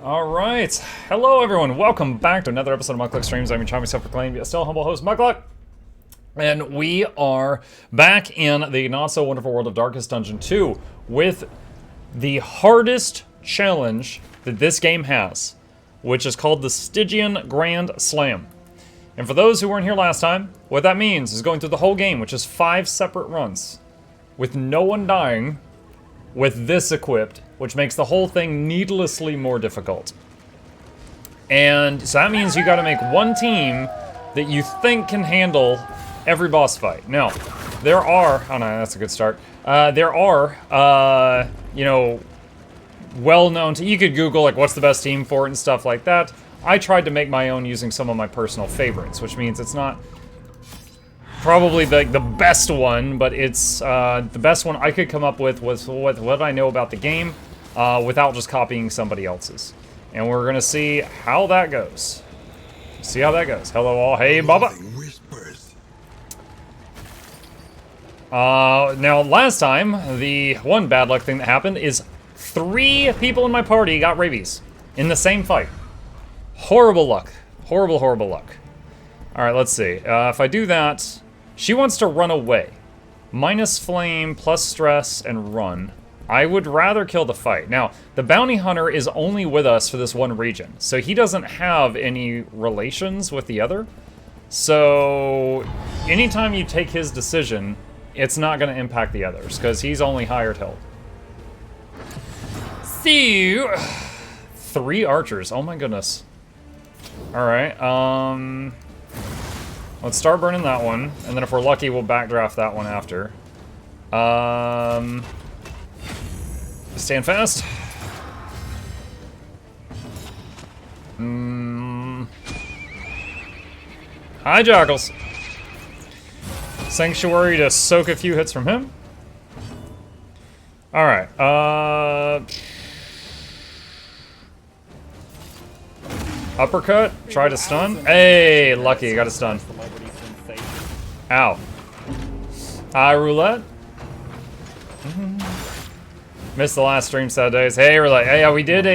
Alright, hello everyone, welcome back to another episode of Mukluk Streams. I'm your charming self-proclaimed, yet still humble host, Mukluk. And we are back in the not-so-wonderful world of Darkest Dungeon 2 with the hardest challenge that this game has, which is called the Stygian Grand Slam. And for those who weren't here last time, what that means is going through the whole game, which is 5 separate runs, with no one dying, with this equipped, which makes the whole thing needlessly more difficult. And so that means you gotta make one team that you think can handle every boss fight. Now, there are, oh no, that's a good start. There are, you know, well-known, you could Google, like, what's the best team for it and stuff like that. I tried to make my own using some of my personal favorites, which means it's not probably the best one, but it's the best one I could come up with was what I know about the game without just copying somebody else's. And we're gonna see how that goes. See how that goes. Hello all, hey Baba. Now last time, the one bad luck thing that happened is 3 people in my party got rabies in the same fight. Horrible luck. Horrible, horrible luck. Alright, let's see. If I do that, she wants to run away. Minus flame, plus stress, and run. I would rather kill the fight. Now, the bounty hunter is only with us for this one region, so he doesn't have any relations with the other. So, anytime you take his decision, it's not going to impact the others, because he's only hired help. See you. 3 archers. Oh my goodness. Alright, let's start burning that one, and then if we're lucky, we'll backdraft that one after. Stand fast. Hi, Joggles. Sanctuary to soak a few hits from him. Alright, uppercut, try to stun. Hey, lucky, got a stun. Ow. Roulette. Missed the last stream Saturdays. Hey, Roulette. Hey, yeah, we did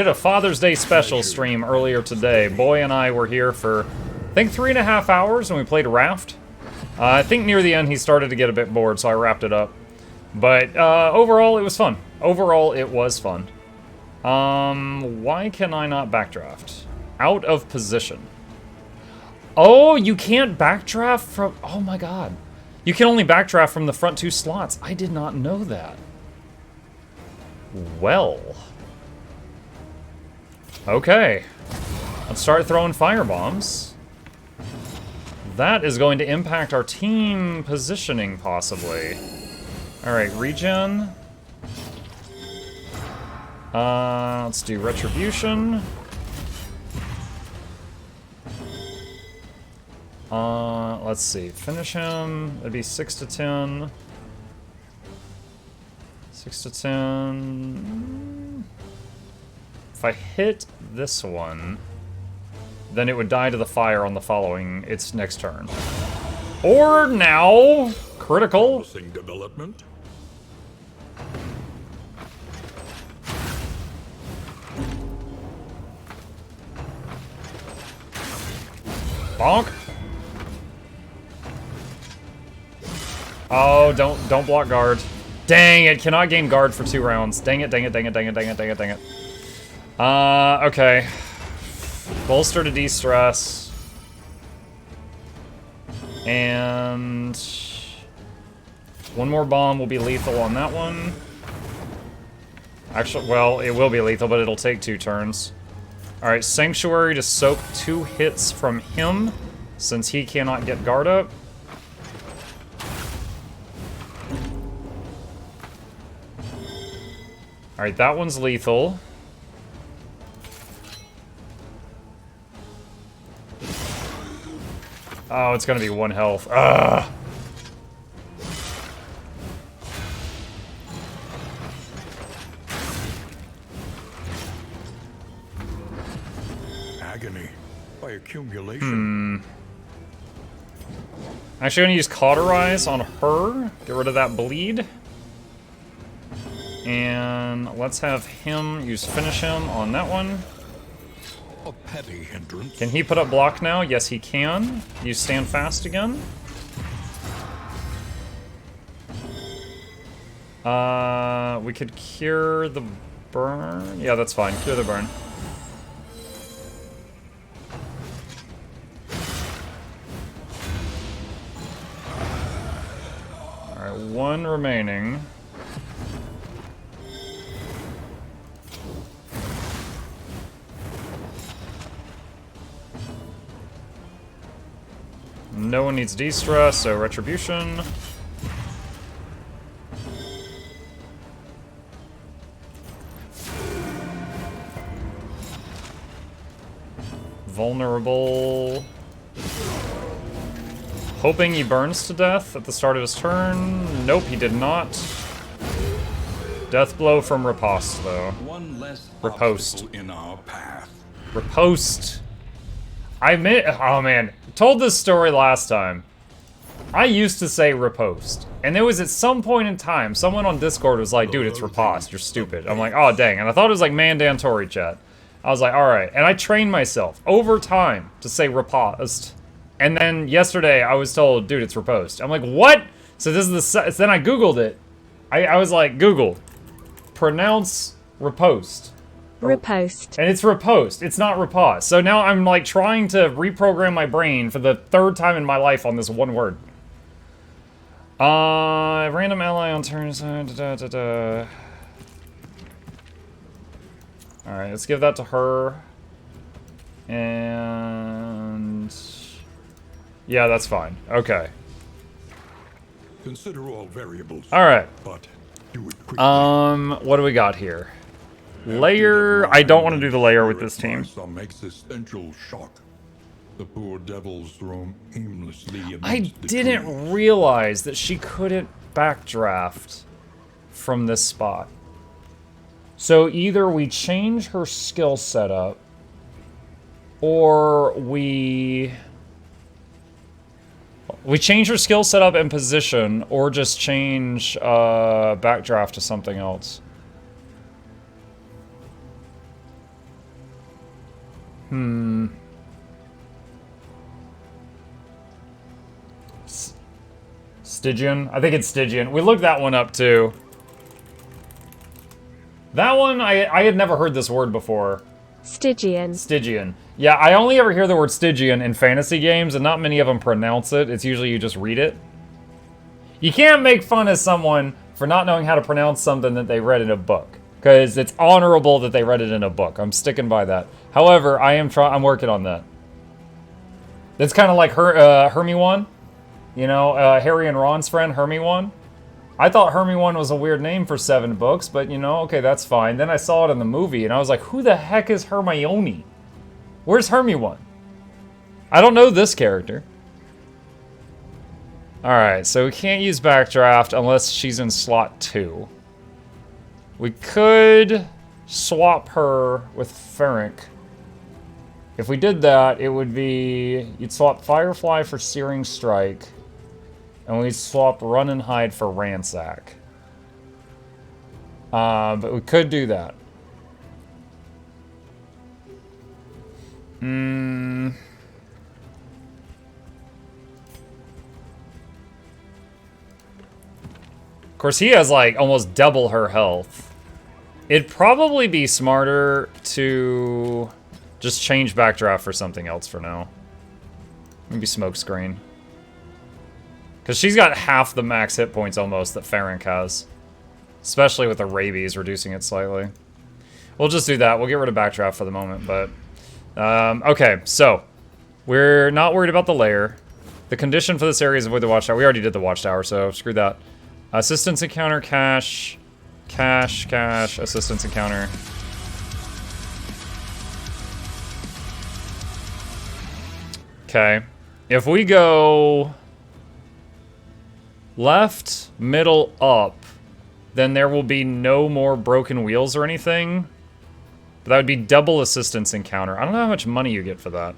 a Father's Day special stream earlier today. Boy and I were here for, I think, 3.5 hours, and we played Raft. I think near the end he started to get a bit bored, so I wrapped it up. But overall, it was fun. Overall, it was fun. Why can I not backdraft? Out of position. Oh, you can't backdraft from... Oh my god. You can only backdraft from the front 2 slots. I did not know that. Well. Okay. Let's start throwing firebombs. That is going to impact our team positioning, possibly. Alright, regen. Let's do retribution. Let's see. Finish him. It'd be 6 to 10. 6 to 10. If I hit this one, then it would die to the fire on the following its next turn. Or now, critical. Development. Bonk. Oh, don't block guard. Dang it, cannot gain guard for 2 rounds. Dang it, dang it, dang it, dang it, dang it, dang it, dang it. Okay. Bolster to de-stress. And... one more bomb will be lethal on that one. Actually, well, it will be lethal, but it'll take 2 turns. Alright, Sanctuary to soak 2 hits from him, since he cannot get guard up. Alright, that one's lethal. Oh, it's gonna be 1 health. Ugh! Agony by accumulation. Actually, I'm gonna use Cauterize on her. Get rid of that bleed. And let's have him use Finish Him on that one. A petty hindrance. Can he put up block now? Yes, he can. Use Stand Fast again. We could cure the burn. Yeah, that's fine. Cure the burn. Alright, one remaining. No one needs de-stress, so Retribution. Vulnerable. Hoping he burns to death at the start of his turn. Nope, he did not. Death blow from Riposte, though. One less Riposte. obstacle in our path. Riposte. Oh man, told this story last time. I used to say Riposte. And there was at some point in time, someone on Discord was like, dude, it's Riposte, you're stupid. I'm like, oh dang, and I thought it was like Mandantori chat. I was like, alright, and I trained myself over time to say Riposte. And then yesterday I was told, dude, it's Riposte. I'm like, what? So this is the, then I Googled it. I was like, Google, pronounce Riposte. Riposte. And it's Riposte. It's not Riposte. So now I'm like trying to reprogram my brain for the third time in my life on this one word. Random ally on turns. Alright, let's give that to her. And yeah, that's fine. Okay. Consider all variables. Alright. But do it quickly. What do we got here? Layer. I don't want to do the layer with this team. Some existential shock. The poor devils roam aimlessly amidst I the didn't trees. realize that she couldn't backdraft from this spot. So either we change her skill setup, or we change her skill setup and position, or just change backdraft to something else. Stygian? I think it's Stygian. We looked that one up too. That one, I had never heard this word before. Stygian. Stygian. Yeah, I only ever hear the word Stygian in fantasy games, and not many of them pronounce it. It's usually you just read it. You can't make fun of someone for not knowing how to pronounce something that they read in a book, because it's honorable that they read it in a book. I'm sticking by that. However, I'm working on that. It's kind of like Hermione. You know, Harry and Ron's friend, Hermione. I thought Hermione was a weird name for 7 books, but you know, okay, that's fine. Then I saw it in the movie, and I was like, who the heck is Hermione? Where's Hermione? I don't know this character. Alright, so we can't use Backdraft unless she's in slot 2. We could swap her with Ferenc. If we did that, it would be... You'd swap Firefly for Searing Strike. And we'd swap Run and Hide for Ransack. But we could do that. Of course, he has, like, almost double her health. It'd probably be smarter to just change Backdraft for something else for now. Maybe Smokescreen. Because she's got half the max hit points almost that Ferenc has. Especially with the rabies, reducing it slightly. We'll just do that. We'll get rid of Backdraft for the moment, but... okay, so. We're not worried about the layer. The condition for this area is avoid the watchtower. We already did the watchtower, so screw that. Assistance encounter, cash. Cash, cash, assistance encounter. Okay. If we go... left, middle, up, then there will be no more broken wheels or anything. But that would be double assistance encounter. I don't know how much money you get for that.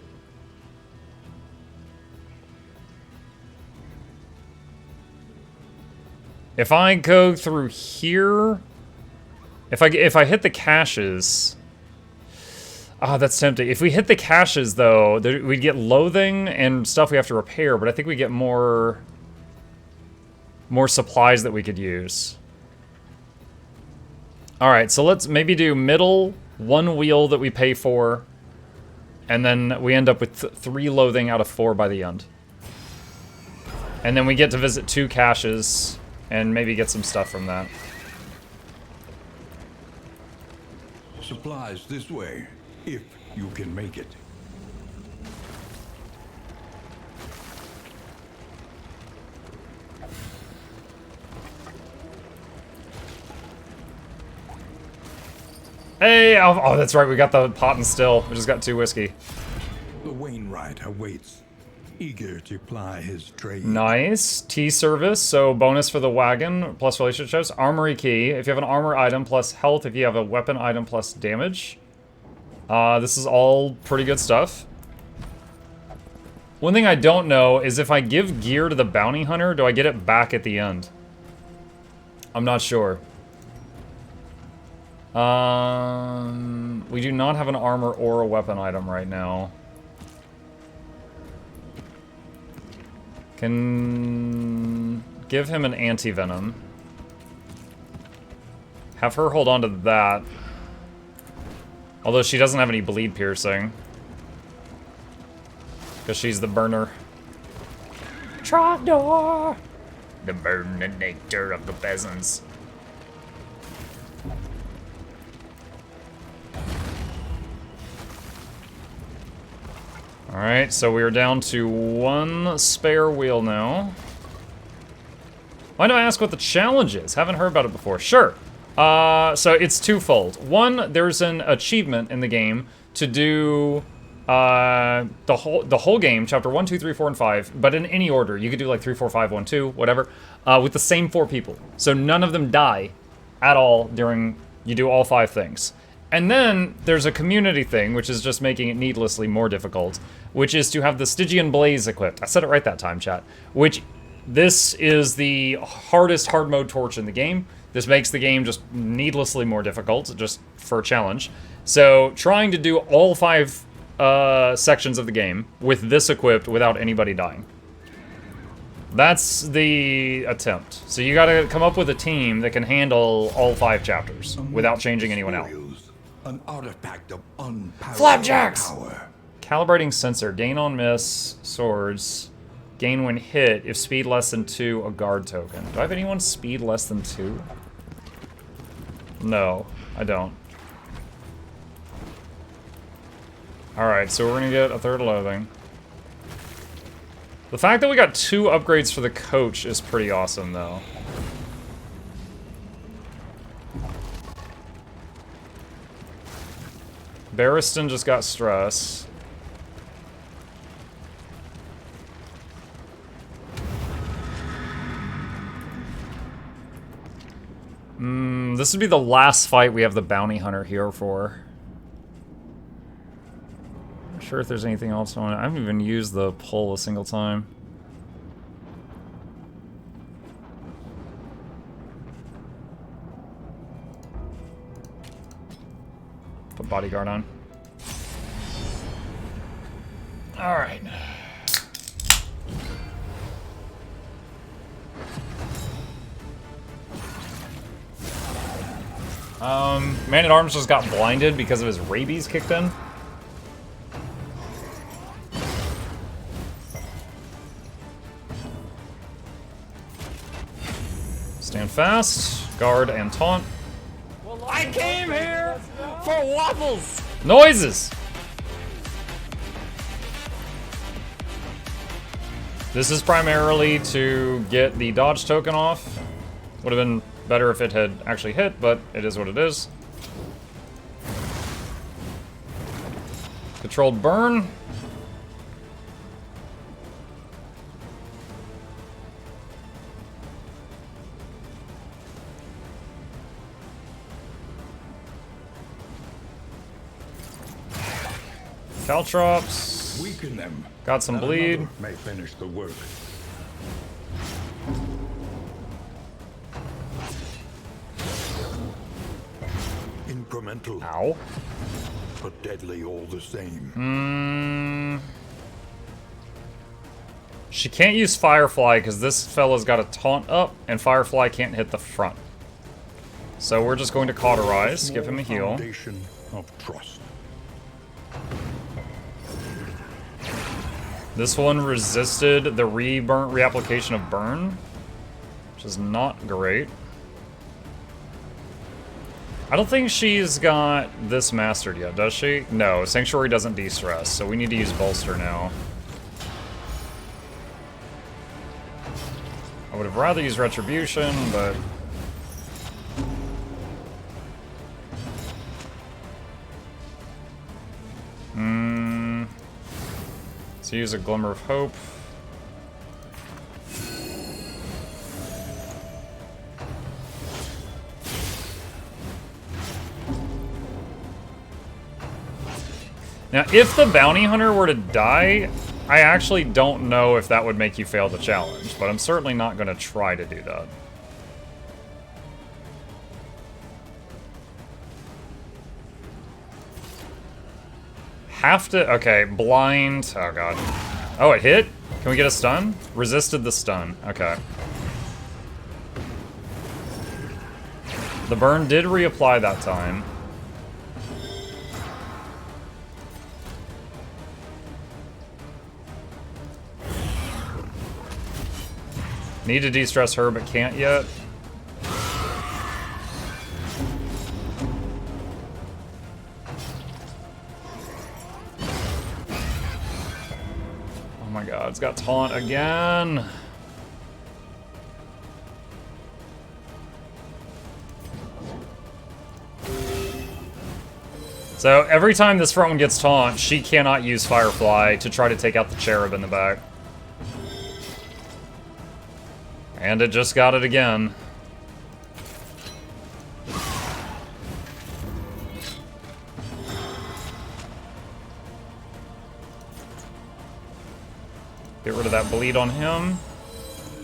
If I go through here, If I hit the caches, ah, that's tempting. If we hit the caches though, we'd get loathing and stuff we have to repair. But I think we get more supplies that we could use. All right, so let's maybe do middle, 1 wheel that we pay for, and then we end up with 3 loathing out of 4 by the end. And then we get to visit 2 caches and maybe get some stuff from that. Supplies this way, if you can make it. Hey, oh, that's right, we got the pot and still. We just got 2 whiskey. The Wainwright awaits, eager to ply his trade. Nice. Tea service, so bonus for the wagon, plus relationships. Armory key, if you have an armor item, plus health. If you have a weapon item, plus damage. This is all pretty good stuff. One thing I don't know is if I give gear to the bounty hunter, do I get it back at the end? I'm not sure. We do not have an armor or a weapon item right now. Can give him an anti-venom. Have her hold on to that. Although she doesn't have any bleed piercing. Because she's the burner. Trogdor! The burninator of the peasants. Alright, so we are down to 1 spare wheel now. Why do I ask what the challenge is? Haven't heard about it before. Sure. So it's twofold. 1, there's an achievement in the game to do the whole game, chapter 1, 2, 3, 4, and 5, but in any order. You could do like 3, 4, 5, 1, 2, whatever, with the same 4 people. So none of them die at all during you do all 5 things. And then there's a community thing, which is just making it needlessly more difficult, which is to have the Stygian Blaze equipped. I said it right that time, chat. Which, this is the hardest hard mode torch in the game. This makes the game just needlessly more difficult, just for a challenge. So, trying to do all 5 sections of the game with this equipped without anybody dying. That's the attempt. So you gotta come up with a team that can handle all 5 chapters without changing anyone out. An artifact of unparalleled Flapjacks! power. Calibrating sensor. Gain on miss. Swords. Gain when hit. If speed less than 2, a guard token. Do I have anyone speed less than 2? No, I don't. Alright, so we're gonna get a 3rd loathing. The fact that we got 2 upgrades for the coach is pretty awesome, though. Barristan just got stress. This would be the last fight we have the bounty hunter here for. Not sure if there's anything else on it. I haven't even used the pull a single time. Put bodyguard on. Alright. Man-at-Arms just got blinded because of his rabies kicked in. Stand fast, guard, and taunt. I came here for waffles! Noises! This is primarily to get the dodge token off. Would have been better if it had actually hit, but it is what it is. Controlled burn. Caltrops. Weaken them. Got some that bleed. another may finish the work. elemental, Ow. but deadly all the same. She can't use Firefly because this fella's got a taunt up, and Firefly can't hit the front. So we're just going to cauterize, give him a heal. Foundation of trust. This one resisted the reapplication of burn, which is not great. I don't think she's got this mastered yet, does she? No, Sanctuary doesn't de-stress, so we need to use Bolster now. I would have rather used Retribution, but... Let's use a Glimmer of Hope. Now, if the Bounty Hunter were to die, I actually don't know if that would make you fail the challenge, but I'm certainly not going to try to do that. Have to... Okay, blind... Oh, God. Oh, it hit? Can we get a stun? Resisted the stun. Okay. The burn did reapply that time. Need to de-stress her, but can't yet. Oh my god, it's got taunt again. So every time this front one gets taunt, she cannot use Firefly to try to take out the Cherub in the back. And it just got it again. Get rid of that bleed on him.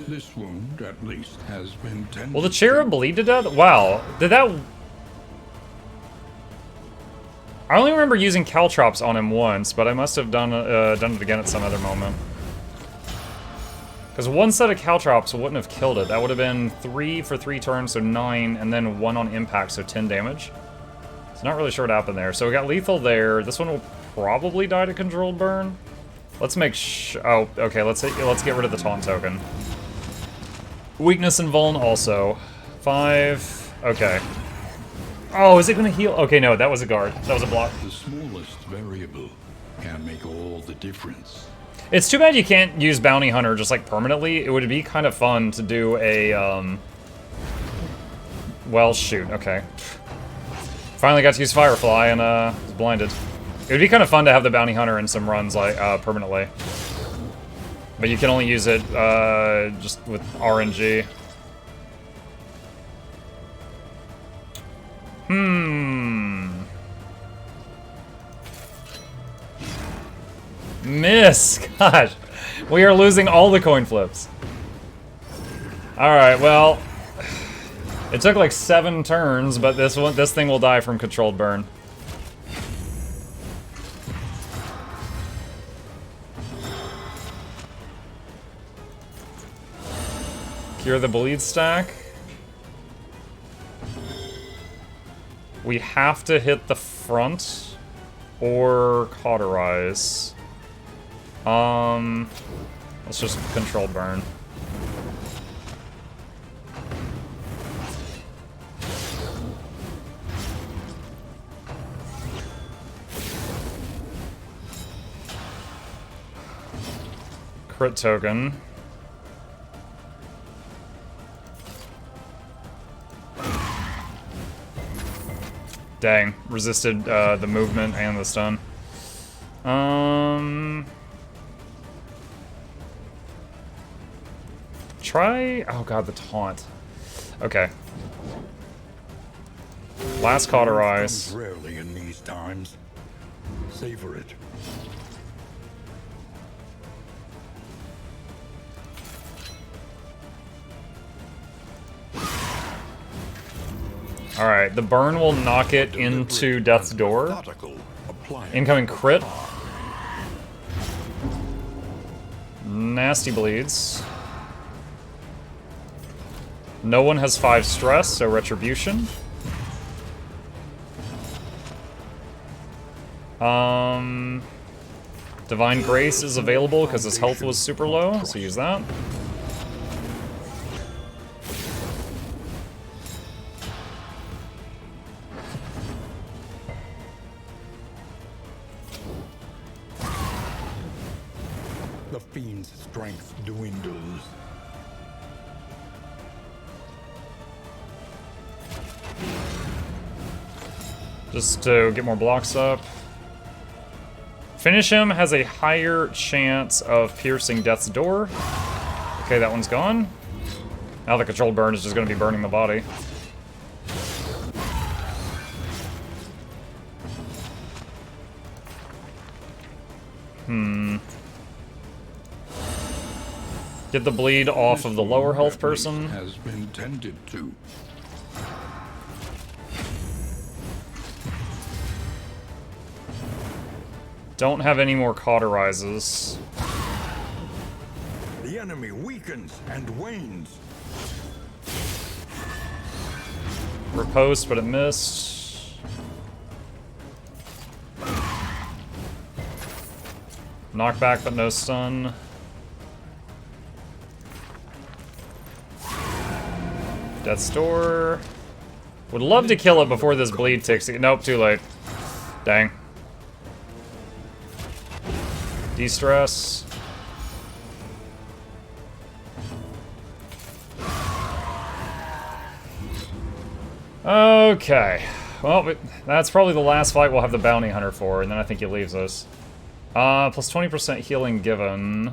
This wound, at least, has been tended. Will the Cherub bleed to death? Wow. Did that... I only remember using Caltrops on him once, but I must have done it again at some other moment. Because one set of Caltrops wouldn't have killed it. That would have been 3 for 3 turns, so 9, and then 1 on impact, so 10 damage. So not really sure what happened there. So we got lethal there. This one will probably die to controlled burn. Let's make oh, okay, let's get rid of the taunt token. Weakness and vuln also. 5, okay. Oh, is it gonna heal? Okay, no, that was a guard. That was a block. The smallest variable can make all the difference. It's too bad you can't use Bounty Hunter just like permanently. It would be kind of fun to do a, well, shoot, okay. Finally got to use Firefly and, was blinded. It would be kind of fun to have the Bounty Hunter in some runs, like, permanently. But you can only use it, just with RNG. Miss! Gosh. We are losing all the coin flips. Alright, well... It took like 7 turns, but this thing will die from controlled burn. Cure the bleed stack. We have to hit the front or cauterize. Let's just control burn. Crit token. Dang, resisted the movement and the stun. Try... Oh god, the taunt. Okay. Last cauterize. Rarely in these times. Savor it. Alright, the burn will knock it into Death's Door. Methodical appliance. Incoming crit. Nasty bleeds. No one has 5 stress, so Retribution. Divine Grace is available because his health was super low, so use that. The fiend's strength dwindles. Just to get more blocks up. Finish him has a higher chance of piercing Death's Door. Okay, that one's gone. Now the controlled burn is just going to be burning the body. Get the bleed off of the lower health person. Has been tended to. Don't have any more cauterizes. The enemy weakens and wanes. Riposte, but it missed. Knockback, but no stun. Death's Door. Would love to kill it before this bleed ticks. Nope, too late. Dang. De-stress. Okay. Well, that's probably the last fight we'll have the bounty hunter for, and then I think he leaves us. Plus 20% healing given.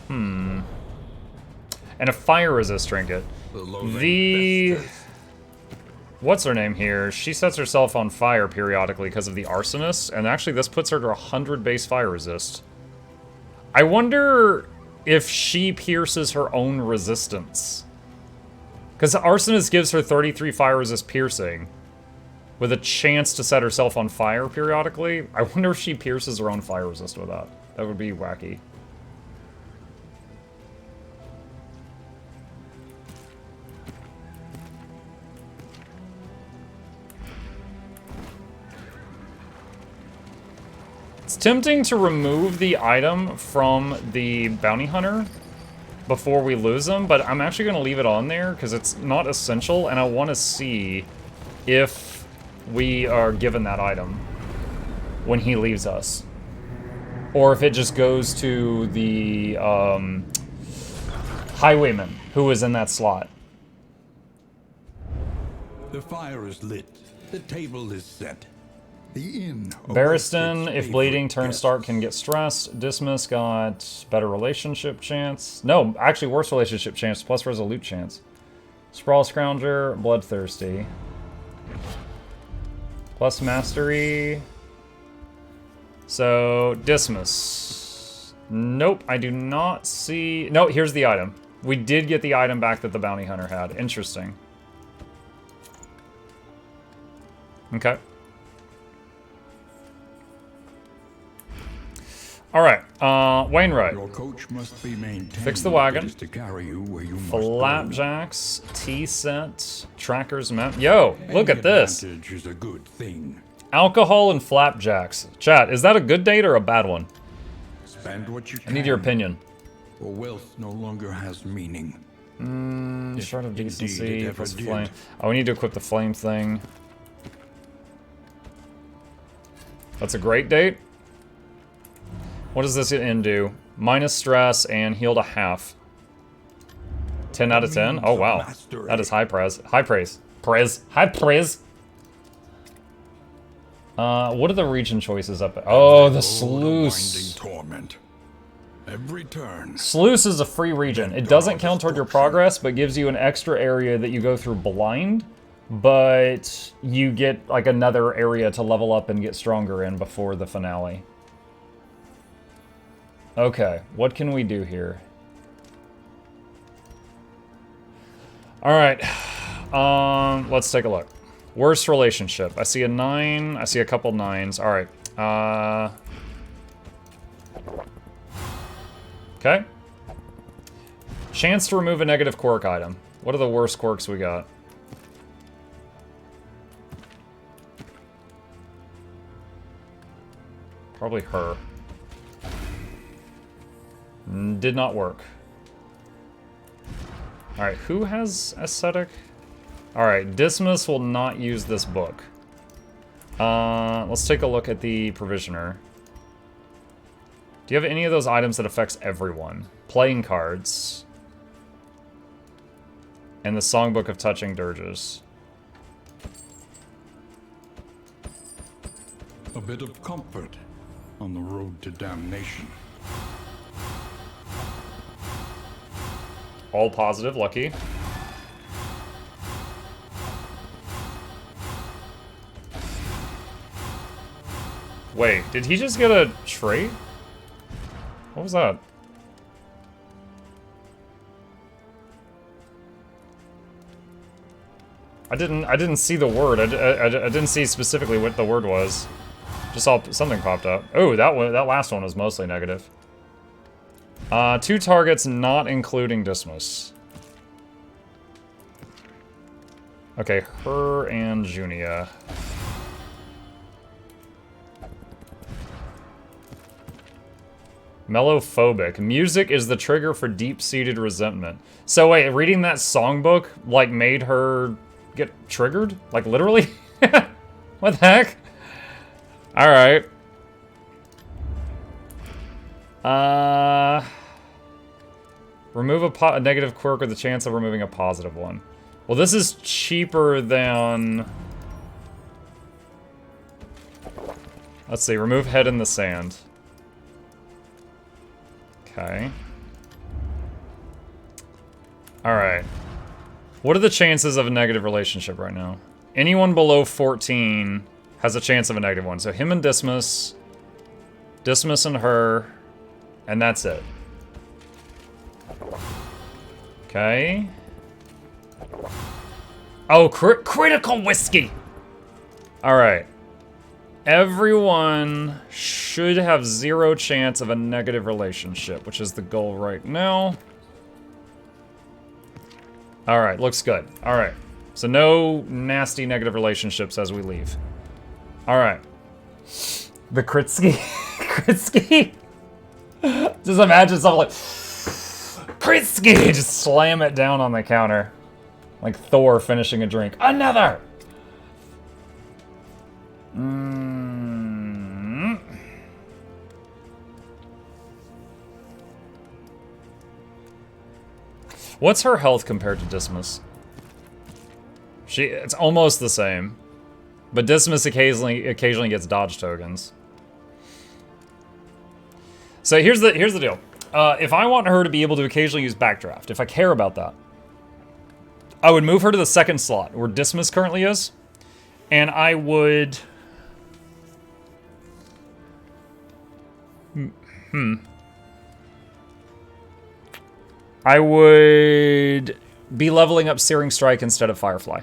And a fire resist trinket. What's her name here? She sets herself on fire periodically because of the arsonist, and actually this puts her to 100 base fire resist. I wonder if she pierces her own resistance. Because the arsonist gives her 33 fire resist piercing, with a chance to set herself on fire periodically. I wonder if she pierces her own fire resist with that. That would be wacky. It's tempting to remove the item from the bounty hunter before we lose him, but I'm actually going to leave it on there because it's not essential, and I want to see if we are given that item when he leaves us. Or if it just goes to the highwayman who is in that slot. The fire is lit. The table is set. The inn. Barristan, if bleeding, turn start can get stressed. Dismas got better relationship chance. No, actually worse relationship chance, plus resolute chance. Sprawl Scrounger, Bloodthirsty. Plus mastery. So, Dismas. Nope, I do not see... No, here's the item. We did get the item back that the bounty hunter had. Interesting. Okay. Alright, Wainwright. Your coach must be maintained. Fix the wagon. To carry you where you must Flapjacks, T-set, Tracker's map. Yo, look at this. Advantage is a good thing. Alcohol and flapjacks. Chat, is that a good date or a bad one? Spend what you I can. need your opinion. For wealth no longer has meaning. Shard of indeed Decency, it ever plus did. flame. Oh, we need to equip the flame thing. That's a great date. What does this end do? Minus stress and heal to half. 10 out of 10? Oh, wow. That is high praise. High praise. Praise. High praise. What are the region choices up? Oh, the Sluice. Torment. Every turn. Sluice is a free region. It doesn't count toward your progress, but gives you an extra area that you go through blind. But you get like another area to level up and get stronger in before the finale. Okay, what can we do here? Alright. Let's take a look. Worst relationship. I see a 9. I see a couple 9s. All right. Okay. Chance to remove a negative quirk item. What are the worst quirks we got? Probably her. Did not work. Alright, who has aesthetic? Alright, Dismas will not use this book. Let's take a look at the provisioner. Do you have any of those items that affects everyone? Playing cards. And the Songbook of Touching Dirges. A bit of comfort on the road to damnation. All positive, lucky. Wait, did he just get a trait? What was that? I didn't see the word. I didn't see specifically what the word was. Just saw something popped up. Oh, that last one was mostly negative. 2 targets, not including Dismas. Okay, her and Junia. Mellophobic. Music is the trigger for deep-seated resentment. So wait, reading that songbook, like, made her get triggered? Like, literally? What the heck? Alright. Remove a negative quirk with the chance of removing a positive one. Well, this is cheaper than... Let's see, remove head in the sand. Okay. Alright. What are the chances of a negative relationship right now? Anyone below 14 has a chance of a negative one. So him and Dismas. Dismas and her. And that's it. Okay. Oh, critical whiskey! Alright. Everyone should have 0 chance of a negative relationship, which is the goal right now. Alright, looks good. Alright. So no nasty negative relationships as we leave. Alright. The Kritsky. Kritsky? Just imagine something like... Kritsky! Just slam it down on the counter. Like Thor finishing a drink. Another! What's her health compared to Dismas? It's almost the same. But Dismas occasionally gets dodge tokens. So here's the deal. If I want her to be able to occasionally use Backdraft, if I care about that, I would move her to the 2nd slot, where Dismas currently is. And I would... I would be leveling up Searing Strike instead of Firefly.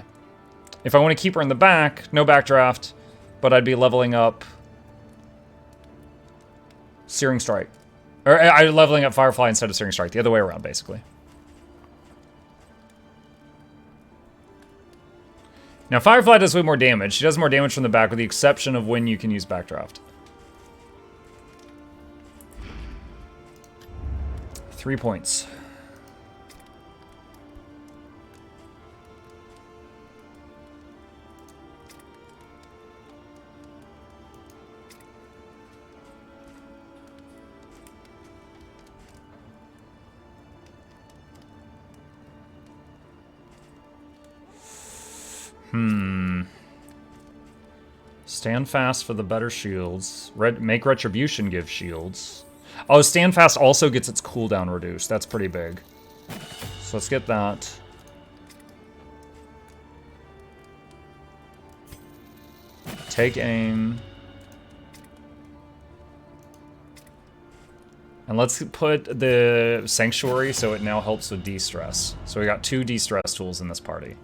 If I want to keep her in the back, no Backdraft, but I'd be leveling up Searing Strike. Or I'm leveling up Firefly instead of Searing Strike, the other way around, basically. Now, Firefly does way more damage. She does more damage from the back, with the exception of when you can use Backdraft. 3 points. Stand fast for the better shields. Make Retribution give shields. Oh, Stand Fast also gets its cooldown reduced. That's pretty big. So let's get that. Take aim. And let's put the Sanctuary so it now helps with de-stress. So we got 2 de-stress tools in this party.